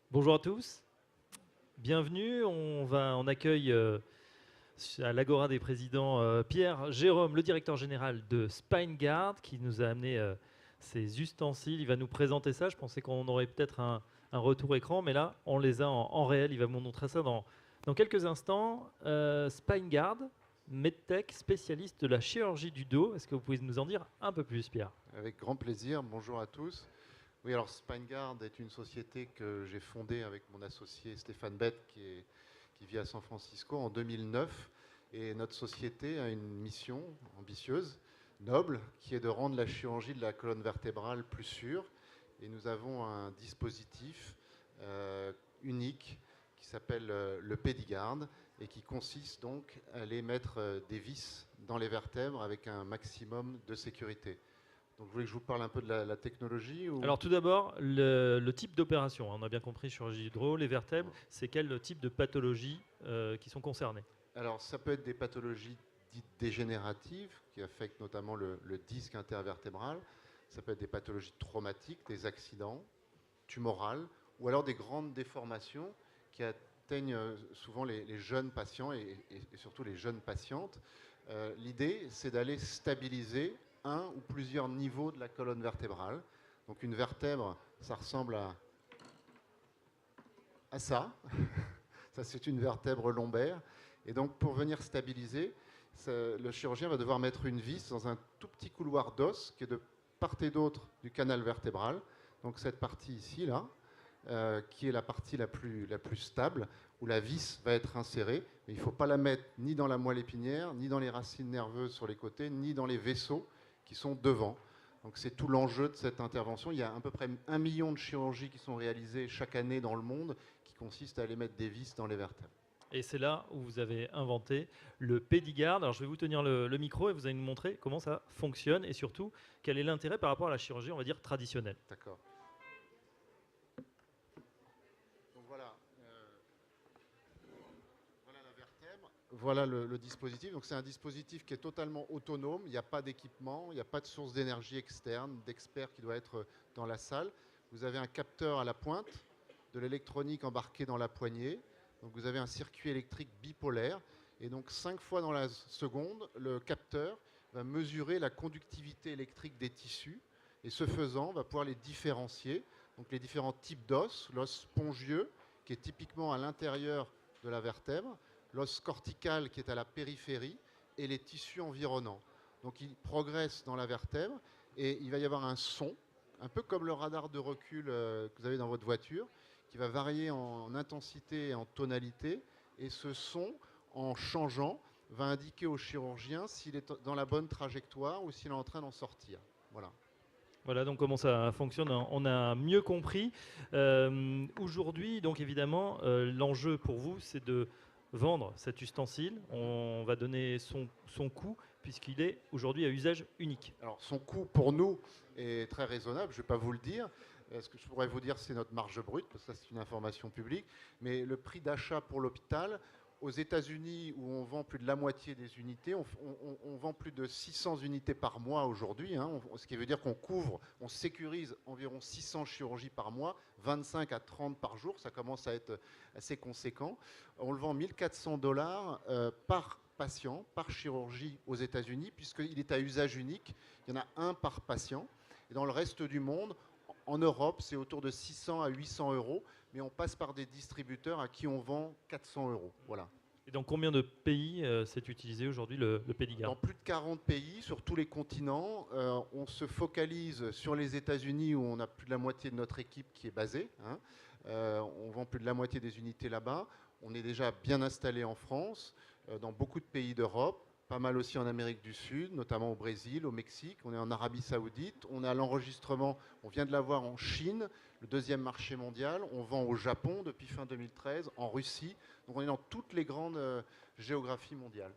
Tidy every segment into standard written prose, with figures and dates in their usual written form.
Bonjour à tous, bienvenue. On accueille à l'Agora des présidents Pierre Jérôme, le directeur général de SpineGuard, qui nous a amené ses ustensiles. Il va nous présenter ça. Je pensais qu'on aurait peut-être un retour écran, mais là, on les a en réel. Il va nous montrer ça dans quelques instants. SpineGuard, MedTech, spécialiste de la chirurgie du dos. Est-ce que vous pouvez nous en dire un peu plus, Pierre? Avec grand plaisir, bonjour à tous. Oui, alors SpineGuard est une société que j'ai fondée avec mon associé Stéphane Bett qui vit à San Francisco en 2009. Et notre société a une mission ambitieuse, noble, qui est de rendre la chirurgie de la colonne vertébrale plus sûre. Et nous avons un dispositif unique qui s'appelle le Pédiguard et qui consiste donc à aller mettre des vis dans les vertèbres avec un maximum de sécurité. Donc, vous voulez que je vous parle un peu de la technologie ou... Alors tout d'abord, le type d'opération. On a bien compris chirurgie hydro, les vertèbres. C'est quel type de pathologies qui sont concernées? Alors, ça peut être des pathologies dites dégénératives qui affectent notamment le disque intervertébral. Ça peut être des pathologies traumatiques, des accidents, tumorales, ou alors des grandes déformations qui atteignent souvent les jeunes patients et surtout les jeunes patientes. L'idée, c'est d'aller stabiliser un ou plusieurs niveaux de la colonne vertébrale. Donc une vertèbre, ça ressemble à ça. Ça, c'est une vertèbre lombaire. Et donc, pour venir stabiliser, le chirurgien va devoir mettre une vis dans un tout petit couloir d'os qui est de part et d'autre du canal vertébral. Donc, cette partie ici, là, qui est la partie la plus stable, où la vis va être insérée. Mais il ne faut pas la mettre ni dans la moelle épinière, ni dans les racines nerveuses sur les côtés, ni dans les vaisseaux qui sont devant. Donc c'est tout l'enjeu de cette intervention. Il y a à peu près 1 million de chirurgies qui sont réalisées chaque année dans le monde, qui consistent à aller mettre des vis dans les vertèbres. Et c'est là où vous avez inventé le Pédiguard. Alors je vais vous tenir le micro et vous allez nous montrer comment ça fonctionne et surtout quel est l'intérêt par rapport à la chirurgie, on va dire, traditionnelle. D'accord. Donc voilà, voilà la vertèbre. Voilà le dispositif. Donc c'est un dispositif qui est totalement autonome. Il n'y a pas d'équipement, il n'y a pas de source d'énergie externe, d'expert qui doit être dans la salle. Vous avez un capteur à la pointe, de l'électronique embarquée dans la poignée. Donc vous avez un circuit électrique bipolaire. Et donc 5 fois dans la seconde, le capteur va mesurer la conductivité électrique des tissus. Et ce faisant, va pouvoir les différencier. Donc les différents types d'os, l'os spongieux, qui est typiquement à l'intérieur de la vertèbre, l'os cortical qui est à la périphérie, et les tissus environnants. Donc il progresse dans la vertèbre et il va y avoir un son, un peu comme le radar de recul que vous avez dans votre voiture, qui va varier en intensité et en tonalité. Et ce son, en changeant, va indiquer au chirurgien s'il est dans la bonne trajectoire ou s'il est en train d'en sortir. Voilà. Voilà donc comment ça fonctionne, on a mieux compris. Aujourd'hui, donc évidemment, l'enjeu pour vous, c'est de vendre cet ustensile. On va donner son coût puisqu'il est aujourd'hui à usage unique. Alors, son coût pour nous est très raisonnable, je ne vais pas vous le dire. Ce que je pourrais vous dire, c'est notre marge brute, parce que ça, c'est une information publique. Mais le prix d'achat pour l'hôpital, aux États-Unis, où on vend plus de la moitié des unités, on vend plus de 600 unités par mois aujourd'hui, hein, ce qui veut dire qu'on couvre, on sécurise environ 600 chirurgies par mois, 25 à 30 par jour, ça commence à être assez conséquent. On le vend 1400 $ par patient, par chirurgie aux États-Unis, puisqu'il est à usage unique. Il y en a un par patient. Et dans le reste du monde, en Europe, c'est autour de 600 à 800 €, mais on passe par des distributeurs à qui on vend 400 €. Voilà. Et dans combien de pays c'est utilisé aujourd'hui le Pédiguard? Dans plus de 40 pays, sur tous les continents, on se focalise sur les États-Unis où on a plus de la moitié de notre équipe qui est basée, hein. On vend plus de la moitié des unités là-bas. On est déjà bien installé en France, dans beaucoup de pays d'Europe, pas mal aussi en Amérique du Sud, notamment au Brésil, au Mexique. On est en Arabie Saoudite. On est à l'enregistrement, on vient de l'avoir en Chine, le deuxième marché mondial. On vend au Japon depuis fin 2013, en Russie. Donc on est dans toutes les grandes géographies mondiales.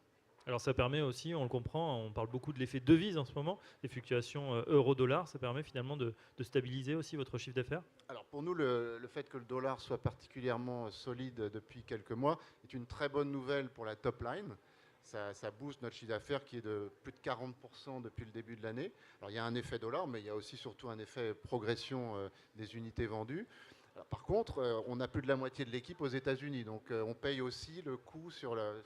Alors ça permet aussi, on le comprend, on parle beaucoup de l'effet devise en ce moment, les fluctuations euro-dollar, ça permet finalement de stabiliser aussi votre chiffre d'affaires? Alors pour nous, le fait que le dollar soit particulièrement solide depuis quelques mois est une très bonne nouvelle pour la top line. Ça booste notre chiffre d'affaires qui est de plus de 40% depuis le début de l'année. Alors il y a un effet dollar, mais il y a aussi surtout un effet progression des unités vendues. Alors, par contre, on a plus de la moitié de l'équipe aux États-Unis, donc on paye aussi le coût sur le.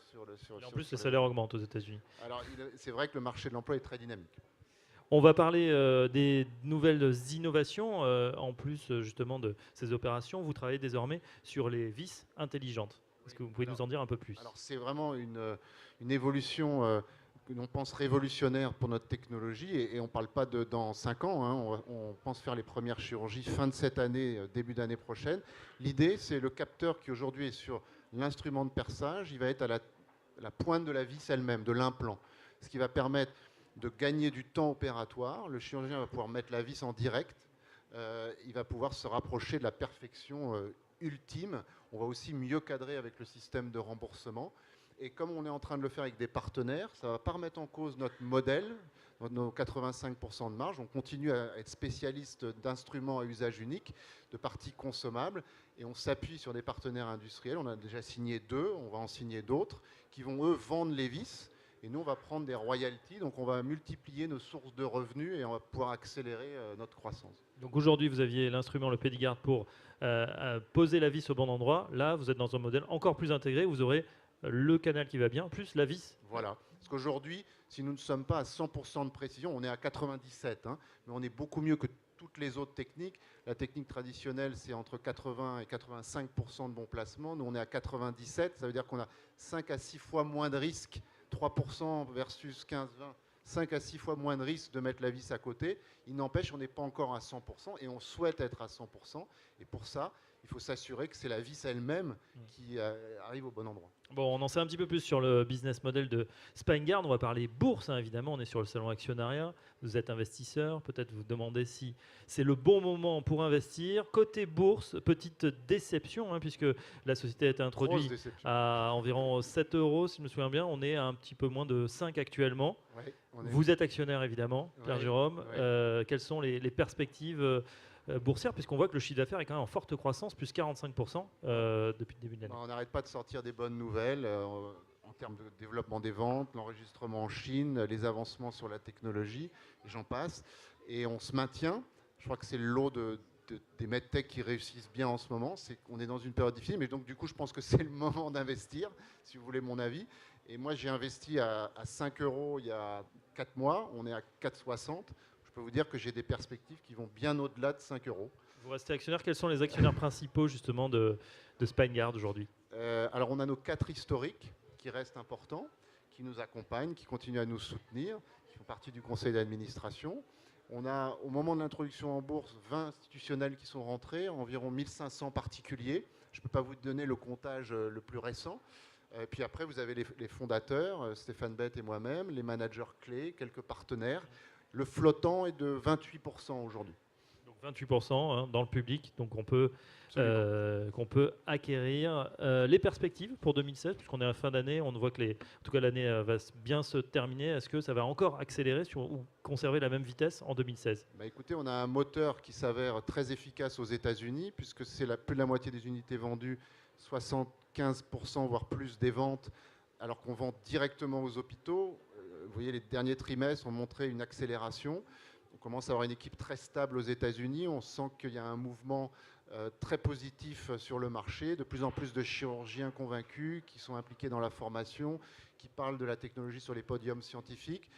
Et en plus, les salaires augmentent aux États-Unis. Alors, c'est vrai que le marché de l'emploi est très dynamique. On va parler des nouvelles innovations. En plus, justement, de ces opérations, vous travaillez désormais sur les vis intelligentes. Est-ce que vous pouvez nous en dire un peu plus? Alors, c'est vraiment une évolution que l'on pense révolutionnaire pour notre technologie, et on ne parle pas de dans 5 ans, hein, on pense faire les premières chirurgies fin de cette année, début d'année prochaine. L'idée, c'est le capteur qui aujourd'hui est sur l'instrument de perçage, il va être à la pointe de la vis elle-même, de l'implant, ce qui va permettre de gagner du temps opératoire. Le chirurgien va pouvoir mettre la vis en direct, il va pouvoir se rapprocher de la perfection ultime. On va aussi mieux cadrer avec le système de remboursement. Et comme on est en train de le faire avec des partenaires, ça ne va pas remettre en cause notre modèle, nos 85% de marge. On continue à être spécialiste d'instruments à usage unique, de parties consommables, et on s'appuie sur des partenaires industriels. On a déjà signé 2, on va en signer d'autres, qui vont, eux, vendre les vis. Et nous, on va prendre des royalties, donc on va multiplier nos sources de revenus et on va pouvoir accélérer notre croissance. Donc aujourd'hui, vous aviez l'instrument, le Pédigard, pour poser la vis au bon endroit. Là, vous êtes dans un modèle encore plus intégré. Vous aurez le canal qui va bien, plus la vis. Voilà. Parce qu'aujourd'hui, si nous ne sommes pas à 100% de précision, on est à 97, hein, mais on est beaucoup mieux que toutes les autres techniques. La technique traditionnelle, c'est entre 80 et 85% de bon placement. Nous, on est à 97. Ça veut dire qu'on a 5 à 6 fois moins de risques, 3% versus 15-20. 5 à 6 fois moins de risque de mettre la vis à côté. Il n'empêche, on n'est pas encore à 100% et on souhaite être à 100%. Et pour ça, il faut s'assurer que c'est la vis elle-même qui arrive au bon endroit. Bon, on en sait un petit peu plus sur le business model de SpineGuard. On va parler bourse, hein, évidemment. On est sur le salon actionnariat. Vous êtes investisseur. Peut-être vous demandez si c'est le bon moment pour investir. Côté bourse, petite déception, hein, puisque la société a été introduite à environ 7 euros, si je me souviens bien. On est à un petit peu moins de 5 actuellement. Ouais, vous êtes actionnaire, évidemment, Pierre Jérôme. Quelles sont les perspectives boursière, puisqu'on voit que le chiffre d'affaires est quand même en forte croissance, plus 45% depuis le début de l'année. On n'arrête pas de sortir des bonnes nouvelles en termes de développement des ventes, l'enregistrement en Chine, les avancements sur la technologie, et j'en passe. Et on se maintient. Je crois que c'est le lot des medtech qui réussissent bien en ce moment. On est dans une période difficile, mais donc du coup, je pense que c'est le moment d'investir, si vous voulez mon avis. Et moi, j'ai investi à 5 euros il y a 4 mois. On est à 4,60. Je peux vous dire que j'ai des perspectives qui vont bien au-delà de 5 euros. Vous restez actionnaire. Quels sont les actionnaires principaux justement de SpineGuard aujourd'hui? Alors on a nos 4 historiques qui restent importants, qui nous accompagnent, qui continuent à nous soutenir, qui font partie du conseil d'administration. On a au moment de l'introduction en bourse 20 institutionnels qui sont rentrés, environ 1500 particuliers. Je ne peux pas vous donner le comptage le plus récent. Puis après vous avez les fondateurs, Stéphane Bett et moi-même, les managers clés, quelques partenaires. Le flottant est de 28% aujourd'hui. Donc 28% hein, dans le public, donc qu'on peut acquérir. Les perspectives pour 2016, puisqu'on est à la fin d'année, on voit que en tout cas l'année va bien se terminer. Est-ce que ça va encore accélérer ou conserver la même vitesse en 2016? Écoutez, on a un moteur qui s'avère très efficace aux États-Unis, puisque c'est plus de la moitié des unités vendues, 75% voire plus des ventes, alors qu'on vend directement aux hôpitaux. Vous voyez, les derniers trimestres ont montré une accélération. On commence à avoir une équipe très stable aux États-Unis. On sent qu'il y a un mouvement très positif sur le marché. De plus en plus de chirurgiens convaincus qui sont impliqués dans la formation, qui parlent de la technologie sur les podiums scientifiques.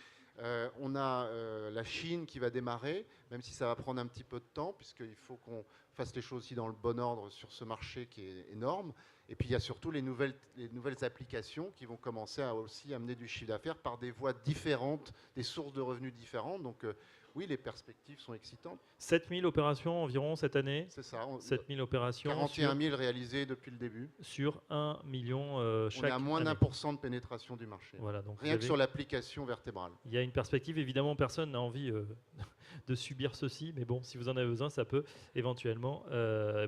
On a la Chine qui va démarrer, même si ça va prendre un petit peu de temps, puisqu'il faut qu'on fasse les choses aussi dans le bon ordre sur ce marché qui est énorme. Et puis il y a surtout les nouvelles applications qui vont commencer à aussi amener du chiffre d'affaires par des voies différentes, des sources de revenus différentes. Donc oui, les perspectives sont excitantes. 7000 opérations environ cette année. C'est ça. 7000 opérations. 41 000 réalisées depuis le début. Sur 1 million chaque année. On est à moins d'1% de pénétration du marché. Voilà, donc rien que sur l'application vertébrale. Il y a une perspective, évidemment, personne n'a envie de subir ceci, mais bon, si vous en avez besoin, ça peut éventuellement,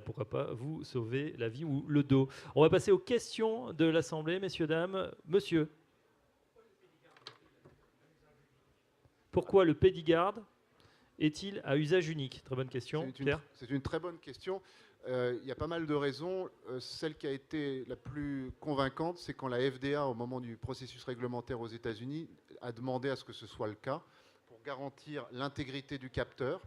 pourquoi pas, vous sauver la vie ou le dos. On va passer aux questions de l'Assemblée, messieurs, dames. Monsieur, pourquoi le Pédigard est-il à usage unique? Très bonne question, Pierre. C'est une très bonne question. Il y a pas mal de raisons. Celle qui a été la plus convaincante, c'est quand la FDA, au moment du processus réglementaire aux États-Unis, a demandé à ce que ce soit le cas pour garantir l'intégrité du capteur.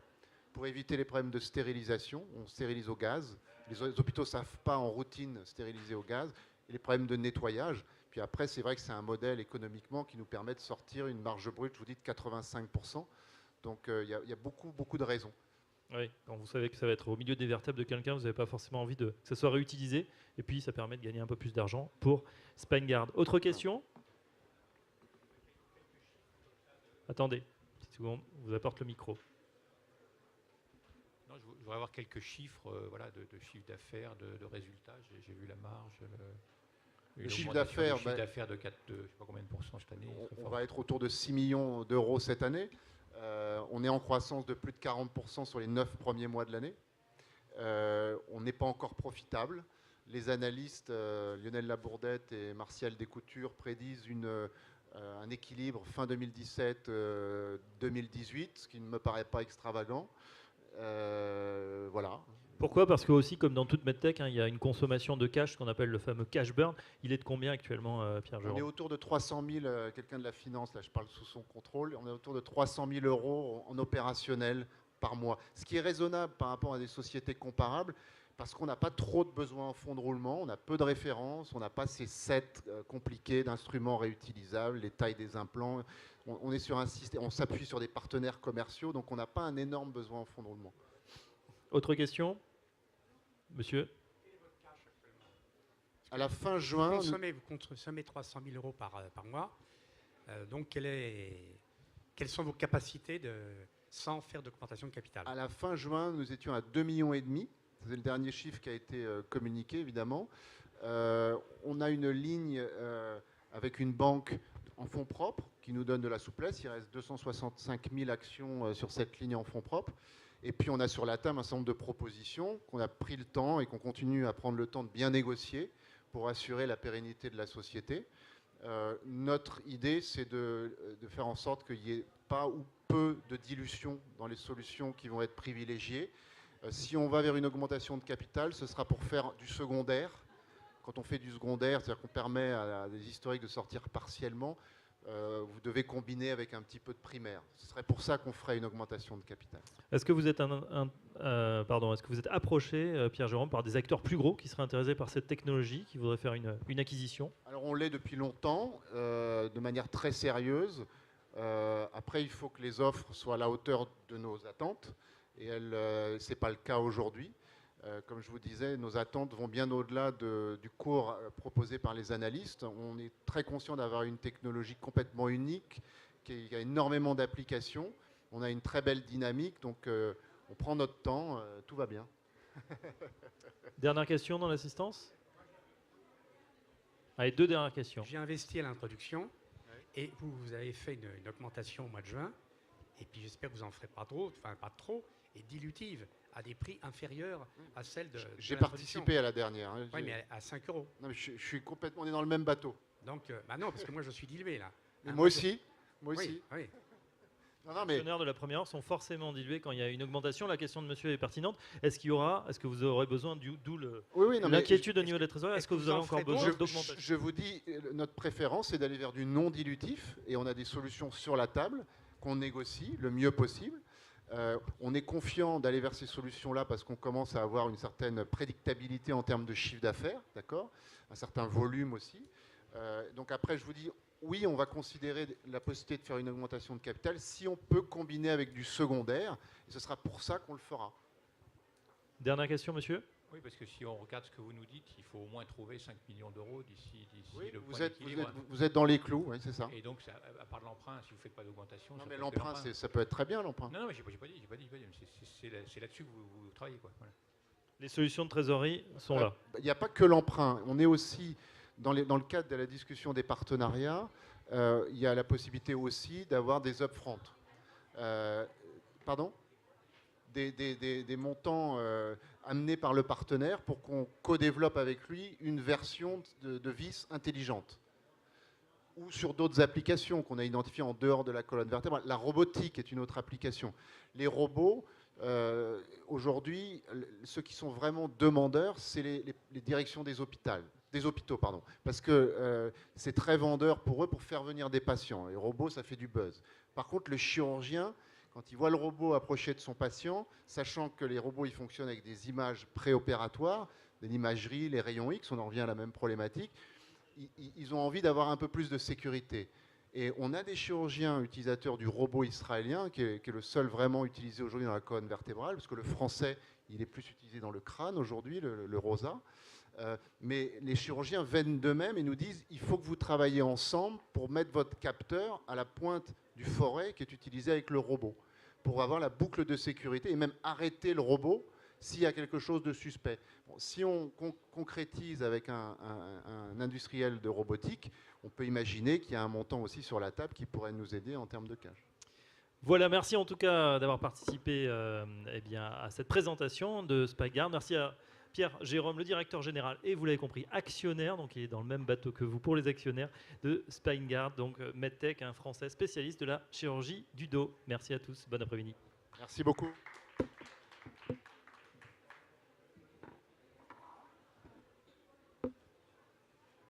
pour éviter les problèmes de stérilisation. On stérilise au gaz. Les hôpitaux ne savent pas en routine stériliser au gaz. Et les problèmes de nettoyage. Puis après, c'est vrai que c'est un modèle économiquement qui nous permet de sortir une marge brute, je vous dis, de 85%. Donc il y a beaucoup, beaucoup de raisons. Oui, quand vous savez que ça va être au milieu des vertèbres de quelqu'un, vous n'avez pas forcément envie que ça soit réutilisé. Et puis, ça permet de gagner un peu plus d'argent pour Spine-Guard. Autre question? Attendez, une petite seconde, on vous apporte le micro. Non, je voudrais avoir quelques chiffres de chiffre d'affaires, de résultats. J'ai vu la marge. Le chiffre d'affaires, de 4, je sais pas combien de pourcents cette année. On va être autour de 6 millions d'euros cette année. On est en croissance de plus de 40% sur les 9 premiers mois de l'année. On n'est pas encore profitable. Les analystes, Lionel Labourdette et Martial Descoutures, prédisent un équilibre fin 2017-2018, ce qui ne me paraît pas extravagant. Voilà. Pourquoi? Parce que aussi, comme dans toute medtech, il y a une consommation de cash, ce qu'on appelle le fameux cash burn. Il est de combien actuellement, Pierre Jérôme? On est autour de 300 000, quelqu'un de la finance, là je parle sous son contrôle, on est autour de 300 000 euros en opérationnel par mois. Ce qui est raisonnable par rapport à des sociétés comparables, parce qu'on n'a pas trop de besoins en fonds de roulement, on a peu de références, on n'a pas ces sets compliqués d'instruments réutilisables, les tailles des implants. On est sur un système, on s'appuie sur des partenaires commerciaux, donc on n'a pas un énorme besoin en fonds de roulement. Autre question? Monsieur? À la fin juin... Vous consommez 300 000 euros par mois. Donc, quelles sont vos capacités sans faire d'augmentation de capital? À la fin juin, nous étions à 2,5 millions. C'est le dernier chiffre qui a été communiqué, évidemment. On a une ligne avec une banque en fonds propres qui nous donne de la souplesse. Il reste 265 000 actions sur cette ligne en fonds propres. Et puis on a sur la table un certain nombre de propositions qu'on a pris le temps et qu'on continue à prendre le temps de bien négocier pour assurer la pérennité de la société. Notre idée, c'est de faire en sorte qu'il n'y ait pas ou peu de dilution dans les solutions qui vont être privilégiées. Si on va vers une augmentation de capital, ce sera pour faire du secondaire. Quand on fait du secondaire, c'est-à-dire qu'on permet à des historiques de sortir partiellement, vous devez combiner avec un petit peu de primaire. Ce serait pour ça qu'on ferait une augmentation de capital. Est-ce que vous êtes, est-ce que vous êtes approché, Pierre Jérôme, par des acteurs plus gros qui seraient intéressés par cette technologie, qui voudraient faire une acquisition? Alors on l'est depuis longtemps, de manière très sérieuse. Après, il faut que les offres soient à la hauteur de nos attentes. Et ce n'est pas le cas aujourd'hui. Comme je vous disais, nos attentes vont bien au-delà du cours proposé par les analystes. On est très conscient d'avoir une technologie complètement unique, qui a énormément d'applications. On a une très belle dynamique, donc on prend notre temps, tout va bien. Dernière question dans l'assistance? Allez, 2 dernières questions. J'ai investi à l'introduction et vous avez fait une augmentation au mois de juin. Et puis j'espère que vous n'en ferez pas trop, et dilutive, à des prix inférieurs à celles de J'ai participé à la dernière. Hein, oui, mais à 5 euros. Non, mais je suis complètement... On est dans le même bateau. Donc, non, parce que moi je suis dilué là. Mais moi aussi. Moi aussi. Oui. Les actionnaires de la première heure sont forcément dilués quand il y a une augmentation. La question de monsieur est pertinente. Est-ce que vous aurez besoin, d'où l'inquiétude au niveau des trésoreries, est-ce que vous aurez encore besoin d'augmentation? Je vous dis, notre préférence, c'est d'aller vers du non-dilutif, et on a des solutions sur la table qu'on négocie le mieux possible. On est confiant d'aller vers ces solutions-là parce qu'on commence à avoir une certaine prédictabilité en termes de chiffre d'affaires, d'accord, un certain volume aussi. Donc après, je vous dis, oui, on va considérer la possibilité de faire une augmentation de capital si on peut combiner avec du secondaire, et ce sera pour ça qu'on le fera. Dernière question, monsieur? Oui, parce que si on regarde ce que vous nous dites, il faut au moins trouver 5 millions d'euros d'ici oui, le point d'équilibre. Vous êtes dans les clous, oui, c'est ça. Et donc, à part l'emprunt, si vous ne faites pas d'augmentation... Non, mais l'emprunt, ça peut être très bien, l'emprunt. Non, j'ai pas dit. C'est là-dessus que vous travaillez, quoi. Voilà. Les solutions de trésorerie sont là. Il n'y a pas que l'emprunt. On est aussi, dans le cadre de la discussion des partenariats, il y a la possibilité aussi d'avoir des upfront. Pardon ? Des montants amenés par le partenaire pour qu'on co-développe avec lui une version de vis intelligente. Ou sur d'autres applications qu'on a identifiées en dehors de la colonne vertébrale. La robotique est une autre application. Les robots, aujourd'hui, ceux qui sont vraiment demandeurs, c'est les directions des hôpitaux. Parce que c'est très vendeur pour eux pour faire venir des patients. Les robots, ça fait du buzz. Par contre, le chirurgien, quand il voit le robot approcher de son patient, sachant que les robots ils fonctionnent avec des images préopératoires, de l'imagerie, les rayons X, on en revient à la même problématique, ils ont envie d'avoir un peu plus de sécurité. Et on a des chirurgiens utilisateurs du robot israélien, qui est le seul vraiment utilisé aujourd'hui dans la colonne vertébrale, parce que le français, il est plus utilisé dans le crâne aujourd'hui, le ROSA. Mais les chirurgiens viennent d'eux-mêmes et nous disent il faut que vous travaillez ensemble pour mettre votre capteur à la pointe du forêt qui est utilisé avec le robot, pour avoir la boucle de sécurité et même arrêter le robot s'il y a quelque chose de suspect. Bon, si on concrétise avec un industriel de robotique, on peut imaginer qu'il y a un montant aussi sur la table qui pourrait nous aider en termes de cash. Voilà, merci en tout cas d'avoir participé eh bien, à cette présentation de SpineGuard. Merci à Pierre Jérôme, le directeur général, et vous l'avez compris, actionnaire, donc il est dans le même bateau que vous pour les actionnaires de SpineGuard, donc MedTech, un Français spécialiste de la chirurgie du dos. Merci à tous, bon après-midi. Merci beaucoup.